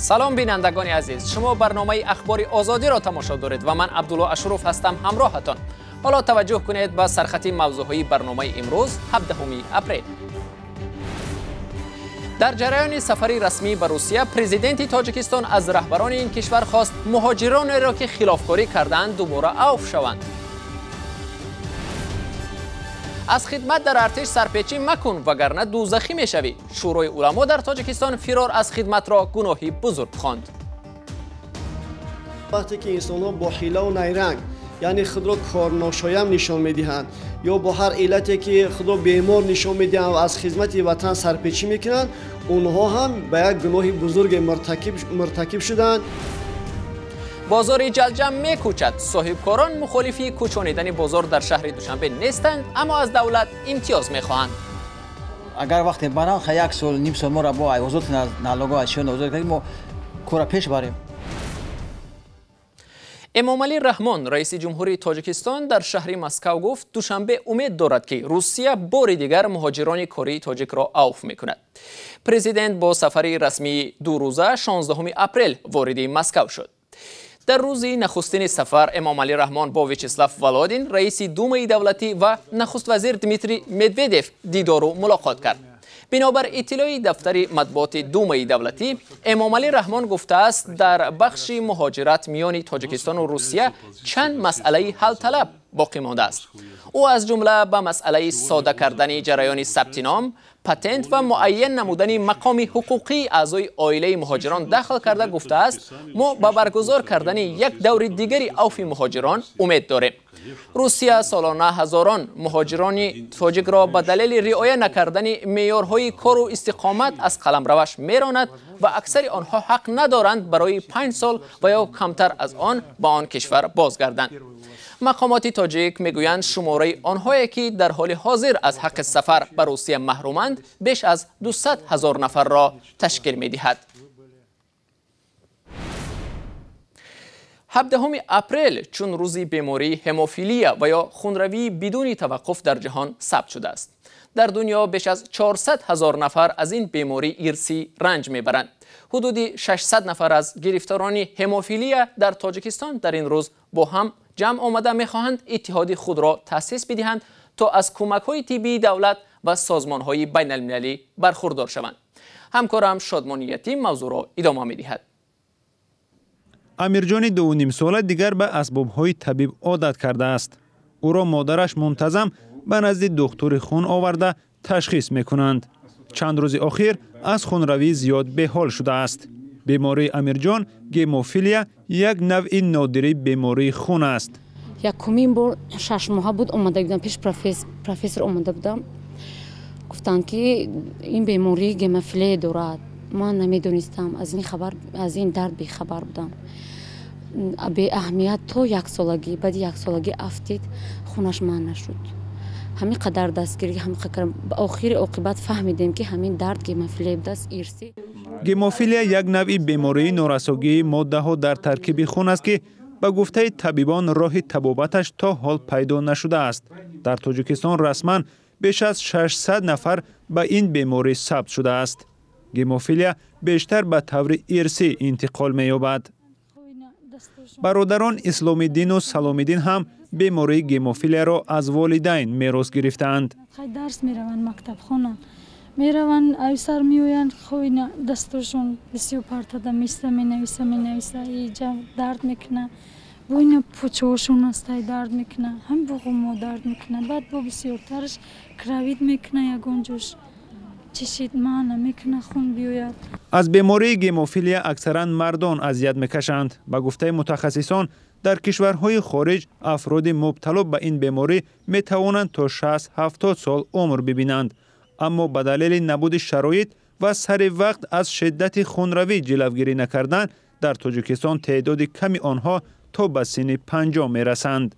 سلام بینندگان عزیز، شما برنامه اخبار آزادی را تماشا دارید و من عبدالله اشرف هستم همراهتان. حالا توجه کنید به سرخط موضوعهای برنامه امروز 17 اپریل. در جریان سفری رسمی به روسیه، پرزیدنت تاجیکستان از رهبران این کشور خواست مهاجران را که خلافکاری کردند دوباره عفو شوند. از خدمت در ارتش سرپیچی مکن وگرنه دوزخی میشوی. شورای علما در تاجیکستان فرار از خدمت را گناهی بزرگ خواند. وقتی که انسان‌ها با حیله و نیرنگ یعنی خود را کارناشایم نشان میدهند یا با هر علتی که خود را بیمار نشان میدهند و از خدمت وطن سرپیچی میکنند، اونها هم به یک گناه بزرگ مرتکب شدند. بازار جلجم میکوچد. صاحبکاران مخالفی کوچانیدن بازار در شهر دوشنبه نیستند، اما از دولت امتیاز میخواهند. اگر وقتی برام یک سال نیم سال ما را با وزارت نالوگا اشیاء وزارت کردیم ما کار پیش بریم. امامعلی رحمان رئیس جمهوری تاجیکستان در شهر مسکو گفت دوشنبه امید دارد که روسیه بار دیگر مهاجران کره تاجیک را عفو میکند. پرزیدنت با سفری رسمی 2 روزه 16 اپریل وارد مسکو شد. در روز نخستین سفر امامعلی رحمان با ویچسلاو ولادین رئیس دومای دولتی و نخست وزیر دمیتری مدودف دیدار و ملاقات کرد. بنابر اطلاع دفتر مطبوعات دومای دولتی، امامعلی رحمان گفته است در بخش مهاجرت میان تاجیکستان و روسیه چند مسئله حل طلب باقی مانده است. او از جمله به مسئله ساده کردن جریان ثبت نام، پتنت و معین نمودن مقام حقوقی اعضای عائله مهاجران داخل کرده گفته است ما به برگزار کردن یک دور دیگری عفو مهاجران امید داریم. روسیه سالانه هزاران مهاجران تاجیک را به دلیل رعایت نکردن معیارهای کار و استقامت از قلمروش میراند و اکثر آنها حق ندارند برای 5 سال و یا کمتر از آن به آن کشور بازگردند. مقامات تاجیک میگویند شماره آنهایی که در حال حاضر از حق سفر به روسیه محرومند بیش از 200,000 نفر را تشکیل می‌دهد. 17 اپریل چون روز بیماری هموفیلیا و یا خونروی بدون توقف در جهان ثبت شده است. در دنیا بیش از 400,000 نفر از این بیماری ارثی رنج میبرند. حدود 600 نفر از گرفتاران هموفیلیا در تاجیکستان در این روز با هم جمع آمده میخواهند اتحادی خود را تأسیس بدهند تا از کمک‌های طبی دولت و سازمان‌های بین المللی برخوردار شوند. همکارم شادمان یتیم موضوع را ادامه می‌دهد. امیرجان 2.5 ساله دیگر به اسباب‌های طبیب عادت کرده است. او را مادرش منتظم به نزد دکتر خون آورده تشخیص می‌کنند. چند روز اخیر از خونروی زیاد به حال شده است. بیماری امیرجان گیموفیلیا یک نوع نادری بیماری خون است. یکمین بار 6 ماه بود اومده بودم پیش پروفسور اومده بودم، گفتند که این بیماری گیموفیلیا دارد. من نمیدونستم، از این درد بیخبر بودم. به اهمیت تا 1 سالگی، بعد 1 سالگی افتید خونش من نشد. همین قدر دستگیری آخر عاقبت فهمیدیم که همین درد گیموفیلیا است ارثی. گیموفیلیا یک نوع بیماری نورساگی ماده ها در ترکیب خون است که به گفته طبیبان راه تبابتش تا حال پیدا نشده است. در تاجیکستان رسما بیش از 600 نفر به این بیماری ثبت شده است. گیموفیلیا بیشتر به طور ارثی انتقال می‌یابد. برادران اسلامی دین و سلامی دین هم بیماری گیموفیلیا را از والدین میراث گرفتند. درس میروند مکتب خانه میروند ایسر میویند خوینا دستشون بسیار پرتاده میسته مینویسه اینجا درد میکنه بوینا پوچوشون است درد میکنه هم بغمو درد میکنه بعد با بسیار ترش کراوید میکنه یگون جوش چشید معنی میکنه خون بیوید. از بیماری گیموفیلیا اکثرا مردان اذیت میکشند. به گفته متخصصان در کشورهای خارج افراد مبتلا به این بیماری می توانند تا 60-70 سال عمر ببینند، اما به دلیل نبود شرایط و سر وقت از شدت خونروی جلوگیری نکردن در تاجیکستان تعداد کمی آنها تا به سن 50 می رسند.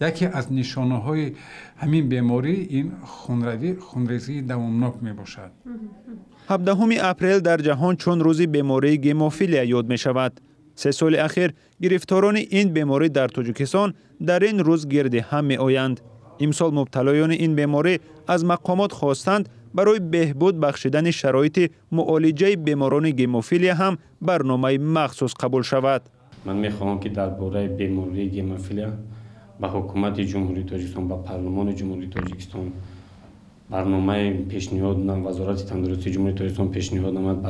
یکی از نشانه‌های همین بیماری این خونریزی دوامناک می باشد. 17 اپریل در جهان چون روز بیماری گیموفیلیا یاد می شود. 3 سال اخیر گرفتاران این بیماری در تاجیکستان در این روز گرد هم می آیند. امسال مبتلایان این بیماری از مقامات خواستند برای بهبود بخشیدن شرایط معالجه بیماران گیموفیلیا هم برنامه مخصوص قبول شود. من میخواهم که درباره بیماری گیموفیلیا با حکومت جمهوری تاجیکستان با پارلمان جمهوری تاجیکستان برنامه پیشنهاد نام وزارت تندرستی جمهوری تاجیکستان پیشنهاد نامد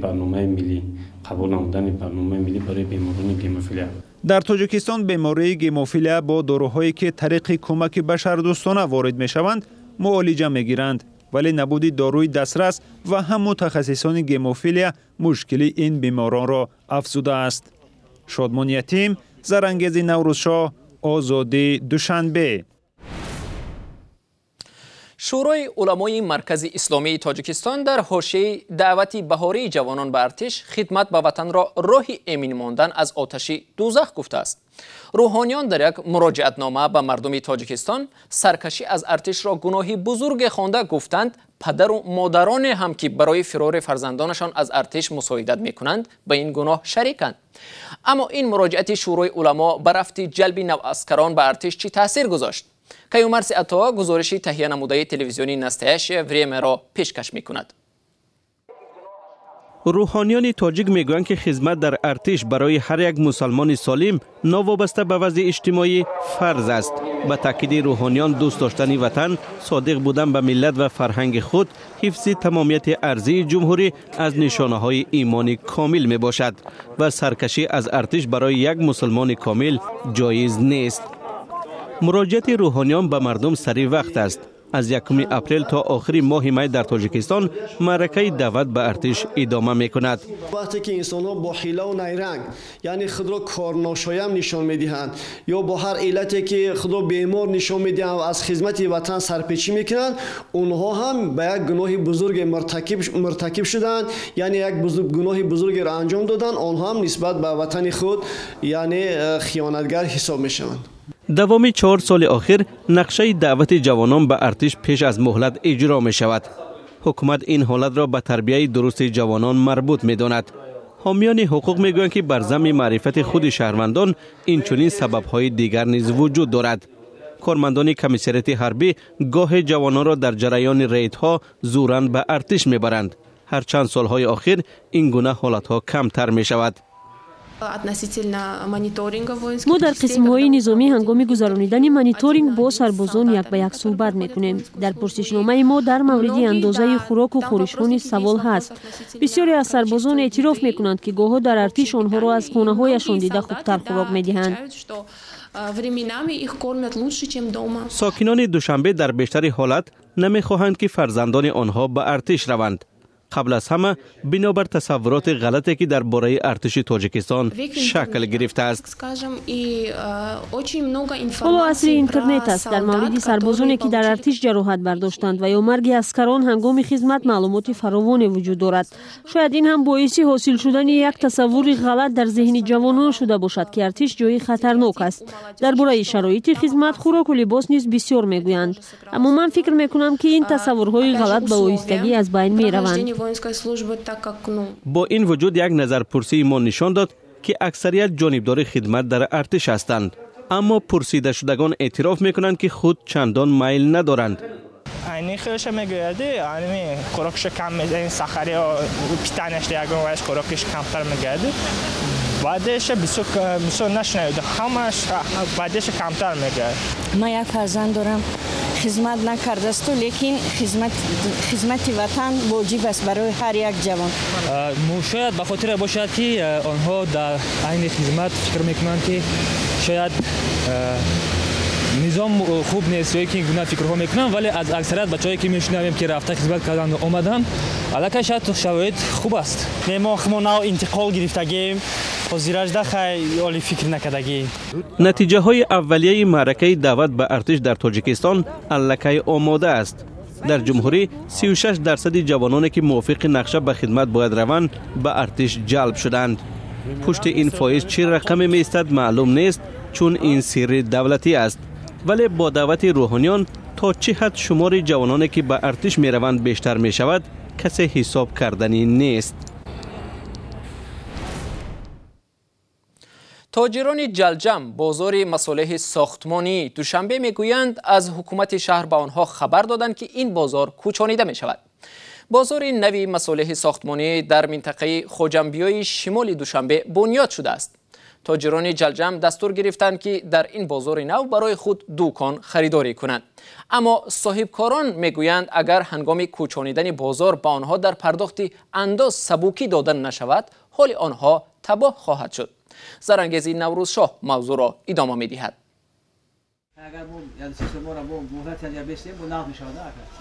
برنامه ملی قبول نمودن برنامه ملی برای بیماران گیموفیلیا. در تاجیکستان بیماری گیموفیلیا با داروهایی که طریق کمک بشردوستانه وارد میشوند معالجه میگیرند، ولی نبود داروی دسترس و هم متخصصان گیموفیلیا مشکل این بیماران را افزوده است. شادمان یتیم، زرانگیز نوروزشاه، آزادی دوشنبه. شورای علمای مرکز اسلامی تاجیکستان در حاشیه دعوت بهاری جوانان به ارتش خدمت به وطن را راه امین ماندن از آتش دوزخ گفته است. روحانیان در یک مراجعتنامه به مردم تاجیکستان سرکشی از ارتش را گناهی بزرگ خوانده گفتند پدر و مادران هم که برای فرار فرزندانشان از ارتش مساعدت میکنند به این گناه شریکند. اما این مراجعت شورای علما بر رفت جلب نواسکران به ارتش چی تاثیر گذاشت؟ کیومرس عطا گزارشی تهیه نموده تلویزیونی نستایش وریمه را پیشکش میکند. روحانیان تاجیک میگویند که خدمت در ارتش برای هر یک مسلمان سالم ناوابسته به وضع اجتماعی فرض است. به تاکید روحانیان دوست داشتن وطن، صادق بودن به ملت و فرهنگ خود، حفظ تمامیت ارضی جمهوری از نشانه های ایمانی کامل می باشد و سرکشی از ارتش برای یک مسلمان کامل جایز نیست. مراجعت روحانیان به مردم سری وقت است. از 1 اپریل تا آخر ماه می در تاجیکستان معرکه دعوت به ارتش ادامه می کند. وقتی که انسان ها با حیله و نیرنگ یعنی خود را کارناشایم نشان می دهند یا با هر علتی که خود را بیمار نشان می دهند و از خدمت وطن سرپیچی می کنند، اونها هم به یک گناه بزرگ مرتکب شدند، یعنی یک گناه بزرگ را انجام دادند. آنها هم نسبت به وطن خود یعنی خیانتگر حساب می شوند. دوام 4 سال آخر نقشه دعوت جوانان به ارتش پیش از مهلت اجرا می شود. حکومت این حالت را به تربیت درست جوانان مربوط می داند. حامیان حقوق می گویند که بر ضمن معرفت خود شهروندان این چنین سبب‌های دیگر نیز وجود دارد. کارمندان کمیسریت حربی گاه جوانان را در جریان ریدها زوراً به ارتش می برند. هر چند سالهای آخر این گونه حالتها کمتر می شود. ما در قسم‌های نظامی هنگام گذرانیدن مانیتورینگ با سربازان یک به یک صحبت می‌کنیم. در پرسشنامه ما در مورد اندازه خوراک و خورش‌خوان سوال هست. بسیاری از سربازان اعتراف می‌کنند که گاه‌ها در ارتش آنها را از خانه‌هایشان دیده خوبتر خوراک می‌دهند. ساکنان دوشنبه در بیشتر حالت نمی‌خواهند که فرزندان آنها به ارتش روند. قبل از همه بنابر تصورات غلطی که درباره ارتش تاجیکستان شکل گرفته است. حالا عصر اینترنت است. در مورد سربازانی که در ارتش جراحت برداشتند و یا مرگ عسکران هنگام خدمت معلومات فراوانی وجود دارد. شاید این هم باعث حاصل شدن یک تصور غلط در ذهن جوانان شده باشد که ارتش جای خطرناک است. درباره شرایط خدمت، خوراک و لباس نیز بسیار میگویند. اما من فکر میکنم که این تصورهای غلط به آهستگی از بین میروند. با این وجود یک نظرپرسی ما نشان داد که اکثریت جانبدار خدمت در ارتش هستند، اما پرسیده شدگان اعتراف میکنند که خود چندان میل ندارند. اینی خودش میگوید اینی خوراکش کم میده، سخری و پیتانش دیگه وایس خوراکش کمتر میگه. بعدش بیشتر نشنیده، همش بعدش کمتر میگه. من یک فرزند دارم، خدمت نکرده است، لیکن خدمت وطن واجب است برای هر یک جوان. شاید به خاطر باشد که آنها در عین خدمت فکر میکنند که شاید نظام خوب نیست یا که گونه فکرها میکنن، ولی از اکثریت بچه‌ای که میشنویم که رفته خدمت کردن و اومدن البته شاید شرایط خوب است. ما نو انتقال گرفتگیم، حاضرش خیلی عالی فکر نکردگی. نتیجه های اولیه معرکه دعوت به ارتش در تاجیکستان الکی آماده است. در جمهوری 36% جوانانی که موافق نقشه به خدمت باید روند به ارتش جلب شدند. پشت این فایز چه رقمی می ایستد معلوم نیست، چون این سر دولتی است. ولی با دعوت روحانیان تا چه حد شمار جوانانی که به ارتش می روند بیشتر می شود کسی حساب کردنی نیست. تاجران جلجم بازار مصالح ساختمانی دوشنبه میگویند از حکومت شهر به آنها خبر دادند که این بازار کوچانیده می شود. بازار نوی مصالح ساختمانی در منطقه خوجنبیای شمال دوشنبه بنیاد شده است. تاجران جلجم دستور گرفتند که در این بازار نو برای خود دکان خریداری کنند. اما صاحبکاران میگویند اگر هنگام کوچانیدن بازار به آنها در پرداخت انداز سبوکی دادن نشود، حال آنها تباه خواهد شد. زرانگیزی نوروز شاه موضوع را ادامه می‌دهد.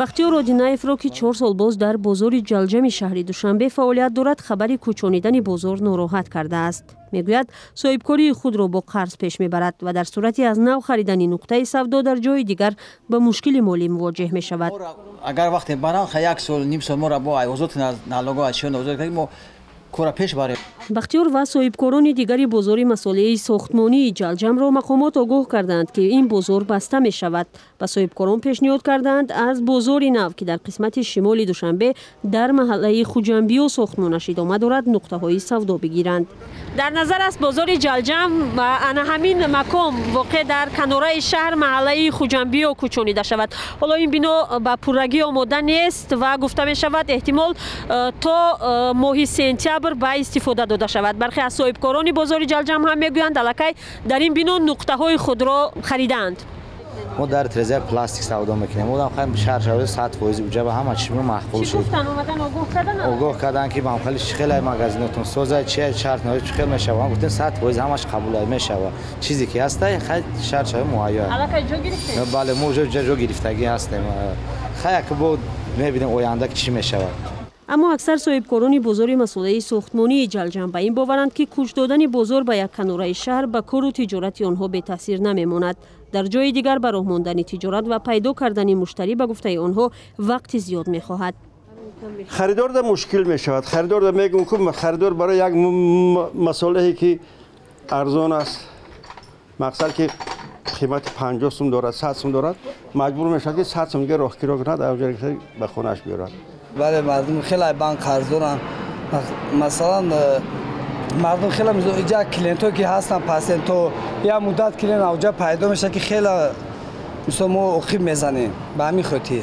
بختیار آدینایف را که 4 سال باز در بازار جلجم شهری دوشنبه فعالیت دارد خبری کوچانیدن بازار ناراحت کرده است. میگوید صاحبکاری خود را با قرض پیش میبرد و در صورتی از نو خریدن نقطه سودا در جای دیگر به مشکل مالی مواجه می شود. اگر وقتی بران 1 سال نیم سال ما را با ایوازات نالوگا شون ما کورا پیش باره. بختیار و صاحبکاران دیگری بازار مصالح ساختمانی جلجم را مقامات آگاه کردند که این بازار بسته می شود. و صاحبکاران پیشنهاد کردند از بازار نو که در قسمت شمال دوشنبه در محله خوجنبی و ساختمانش ادامه دارد نقطه های سودا بگیرند. در نظر است بازار جلجم و همین مکان واقع در کناره شهر محله خوجنبی و کوچانیده شود. حالا این بنا به پورگی آماده نیست و گفته می شود احتمال تا ماه سپتامبر به استفاده داده شود. برخی از صاحبکاران بازار جلجم هم میگویند الکی در این بنا نقطه های خود را خریدند. ما در ترزه پلاستیک سودا میکنیم. ما خواهیم شهر شود 100% اونجا به همه چی معقول شد. گفتن اومدن آگاه کردن که ما خیلی خیلی مغازینتون سوزه چه شرط نه خیلی میشه. ما گفتن 100% همش قبول میشه. چیزی که هست خیلی شرط شده مهیا. الکی جا گرفته؟ بله ما جا گرفتگی هستیم. خیلی که بود میبینیم آینده چی میشه. اما اکثر صاحبکاران بازار مصالح ساختمانی جلجم به این باورند که کوچ دادن بازار به یک کناره شهر به کار و تجارت آنها به تاثیر نمیماند. در جای دیگر به راه ماندن تجارت و پیدا کردن مشتری به گفته آنها وقت زیاد می‌خواهد. خریدار در مشکل می شود. خریدار در میگم که خریدار برای یک مصالحی که ارزان است، مقصد که قیمت 50 سوم دارد 100 سوم دارد، مجبور می شود که 100 سوم دیگه راهگیری کند اونجا به خونش بیارد. بله مردم خیلی بانک قرض دارن. مثلا مردم خیلی اینجا کلینتو که هستن پاسنتو یا مدت کلین اوجا پیدا میشه که خیلی مثلا ما عقیب میزنیم به همین خاطر.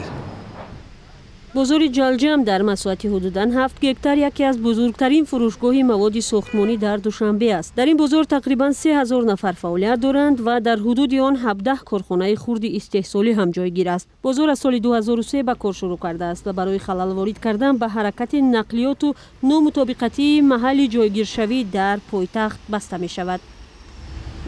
بازار جلجم در مساحت حدوداً 7 هکتار یکی از بزرگترین فروشگاه مواد ساختمانی در دوشنبه است. در این بازار تقریباً 3000 نفر فعالیت دارند و در حدود آن 17 کارخانه خرد استحصالی هم جایگیر است. بازار از سال 2003 به کار شروع کرده است و برای خلل وارد کردن به حرکت نقلیات و نامطابقتی محل جایگیر شوی در پایتخت بسته می شود.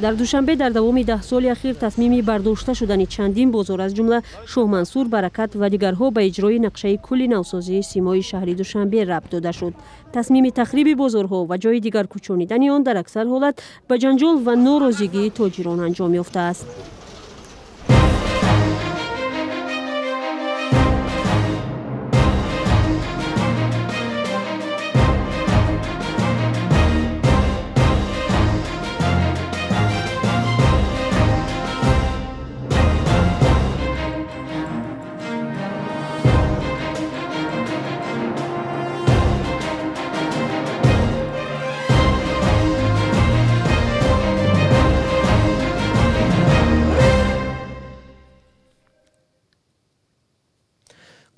در دوشنبه در دوام 10 سال اخیر تصمیمی برداشته شدن چندین بازار از جمله شاه منصور، برکت و دیگرها به اجرای نقشه کل نوسازی سیمای شهری دوشنبه ربط داده شد. تصمیم تخریب بازارها و جای دیگر کوچانیدن آن در اکثر حالت به جنجال و ناراضگی تاجران انجام یافته است.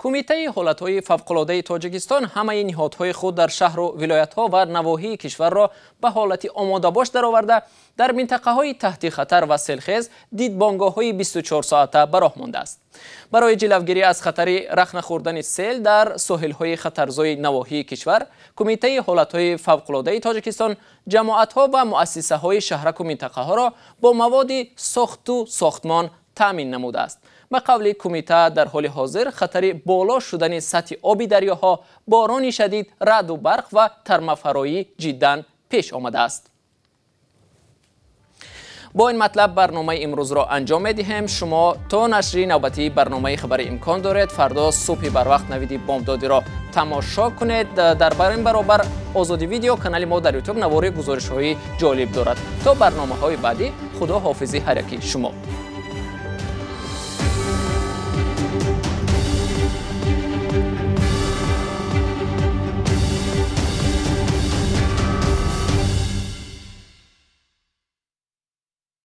کمیته حالتهای فوق‌العاده تاجیکستان همه نهادهای خود در شهر و ولایت‌ها و نواحی کشور را به حالت آماده باش درآورده در منطقه‌های تحت خطر و سیلخیز دیدبانگاه‌های 24 ساعته به راه مانده است. برای جلوگیری از خطر رخنه خوردن سیل در ساحل‌های خطرزای نواحی کشور، کمیته حالتهای فوق‌العاده تاجیکستان جماعت‌ها و مؤسسه‌های شهرک و منطقه‌ها را با مواد ساخت و ساختمان تامین نموده است. به قول کمیته در حال حاضر خطر بالا شدن سطح آب دریاها، باران شدید، رعد و برق و ترمه‌فرایی جداً پیش آمده است. با این مطلب برنامه امروز را انجام می‌دهیم. شما تا نشر نوبتی برنامه خبر امکان دارید فردا صبح بر وقت نوید بامدادی را تماشا کنید. در برابر آزادی ویدیو کانال ما در یوتیوب نواری گزارش‌های جالب دارد. تا برنامه‌های بعدی خدا حافظی هر یکی شما.